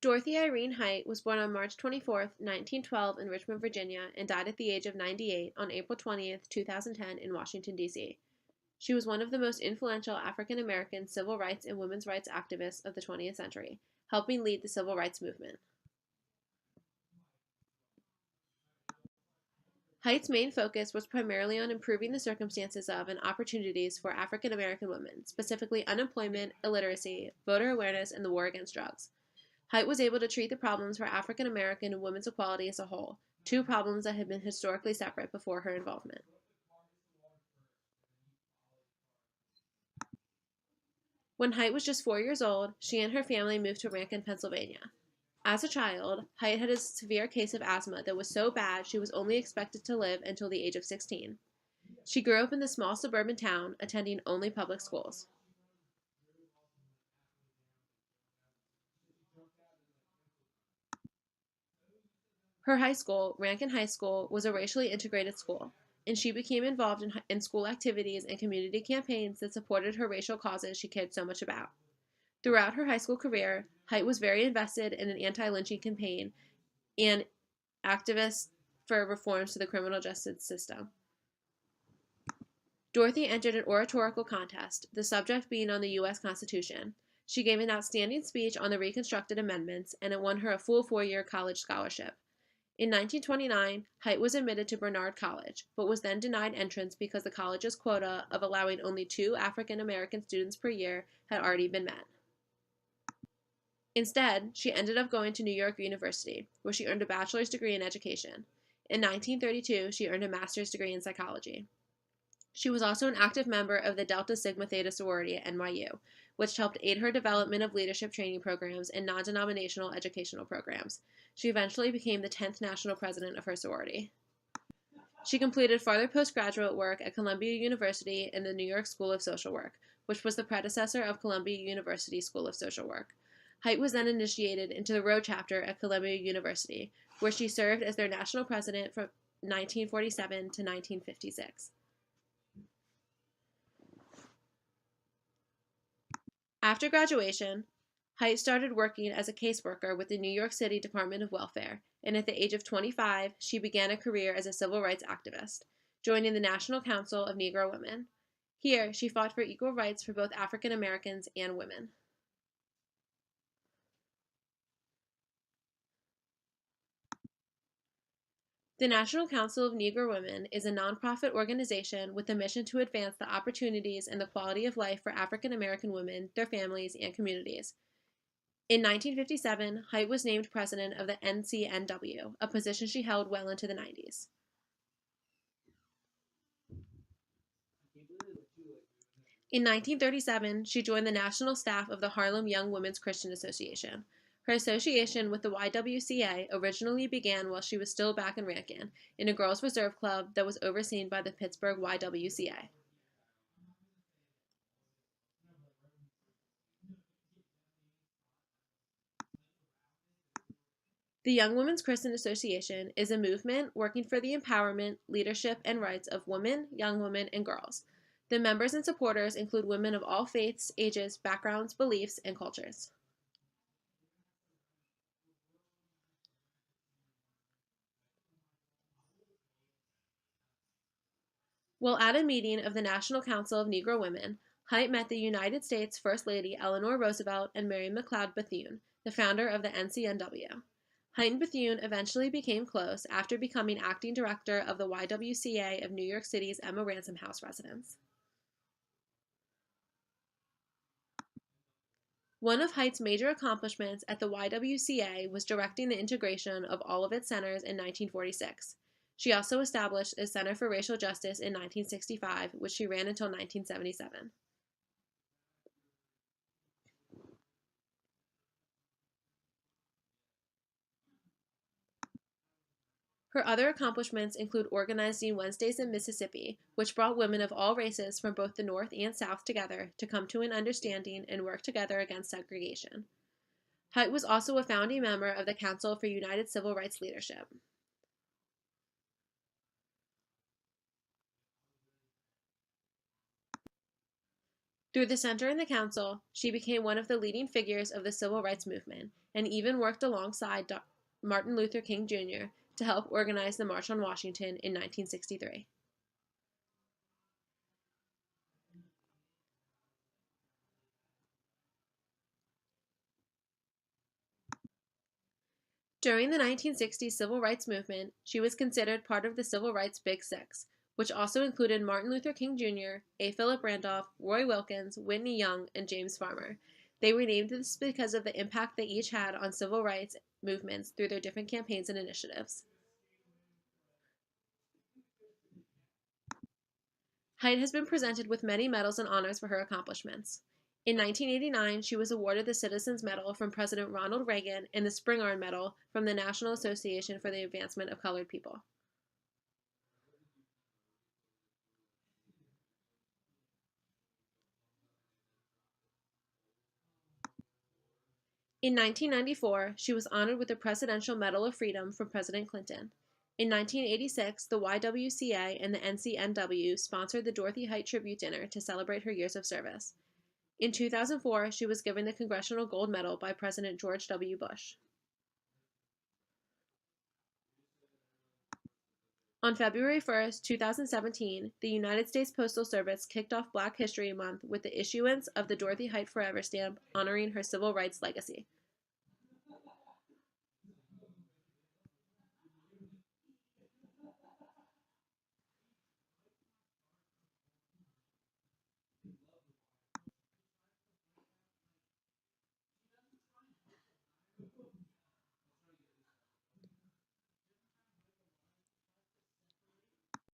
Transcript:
Dorothy Irene Height was born on March 24, 1912 in Richmond, Virginia, and died at the age of 98 on April 20th, 2010 in Washington, D.C. She was one of the most influential African American civil rights and women's rights activists of the 20th century, helping lead the civil rights movement. Height's main focus was primarily on improving the circumstances of and opportunities for African American women, specifically unemployment, illiteracy, voter awareness, and the war against drugs. Height was able to treat the problems for African American and women's equality as a whole, two problems that had been historically separate before her involvement. When Height was just 4 years old, she and her family moved to Rankin, Pennsylvania. As a child, Height had a severe case of asthma that was so bad she was only expected to live until the age of 16. She grew up in the small suburban town, attending only public schools. Her high school, Rankin High School, was a racially integrated school, and she became involved in school activities and community campaigns that supported her racial causes she cared so much about. Throughout her high school career, Height was very invested in an anti-lynching campaign and activist for reforms to the criminal justice system. Dorothy entered an oratorical contest, the subject being on the U.S. Constitution. She gave an outstanding speech on the Reconstructed Amendments, and it won her a full 4-year college scholarship. In 1929, Height was admitted to Barnard College, but was then denied entrance because the college's quota of allowing only 2 African American students per year had already been met. Instead, she ended up going to New York University, where she earned a bachelor's degree in education. In 1932, she earned a master's degree in psychology. She was also an active member of the Delta Sigma Theta sorority at NYU, which helped aid her development of leadership training programs and non-denominational educational programs. She eventually became the 10th national president of her sorority. She completed further postgraduate work at Columbia University in the New York School of Social Work, which was the predecessor of Columbia University School of Social Work. Height was then initiated into the Rho chapter at Columbia University, where she served as their national president from 1947 to 1956. After graduation, Height started working as a caseworker with the New York City Department of Welfare, and at the age of 25, she began a career as a civil rights activist, joining the National Council of Negro Women. Here, she fought for equal rights for both African Americans and women. The National Council of Negro Women is a nonprofit organization with a mission to advance the opportunities and the quality of life for African American women, their families, and communities. In 1957, Height was named president of the NCNW, a position she held well into the 90s. In 1937, she joined the national staff of the Harlem Young Women's Christian Association. Her association with the YWCA originally began while she was still back in Rankin, in a girls' reserve club that was overseen by the Pittsburgh YWCA. The Young Women's Christian Association is a movement working for the empowerment, leadership, and rights of women, young women, and girls. The members and supporters include women of all faiths, ages, backgrounds, beliefs, and cultures. While at a meeting of the National Council of Negro Women, Height met the United States First Lady Eleanor Roosevelt and Mary McLeod Bethune, the founder of the NCNW. Height and Bethune eventually became close after becoming acting director of the YWCA of New York City's Emma Ransom House residence. One of Height's major accomplishments at the YWCA was directing the integration of all of its centers in 1946. She also established a Center for Racial Justice in 1965, which she ran until 1977. Her other accomplishments include organizing Wednesdays in Mississippi, which brought women of all races from both the North and South together to come to an understanding and work together against segregation. Height was also a founding member of the Council for United Civil Rights Leadership. Through the center and the council, she became one of the leading figures of the civil rights movement and even worked alongside Martin Luther King Jr. to help organize the March on Washington in 1963. During the 1960s civil rights movement, she was considered part of the Civil Rights Big Six, which also included Martin Luther King Jr., A. Philip Randolph, Roy Wilkins, Whitney Young, and James Farmer. They were named this because of the impact they each had on civil rights movements through their different campaigns and initiatives. Height has been presented with many medals and honors for her accomplishments. In 1989, she was awarded the Citizens Medal from President Ronald Reagan and the Spingarn Medal from the National Association for the Advancement of Colored People. In 1994, she was honored with the Presidential Medal of Freedom from President Clinton. In 1986, the YWCA and the NCNW sponsored the Dorothy Height Tribute Dinner to celebrate her years of service. In 2004, she was given the Congressional Gold Medal by President George W. Bush. On February 1, 2017, the United States Postal Service kicked off Black History Month with the issuance of the Dorothy Height Forever stamp honoring her civil rights legacy.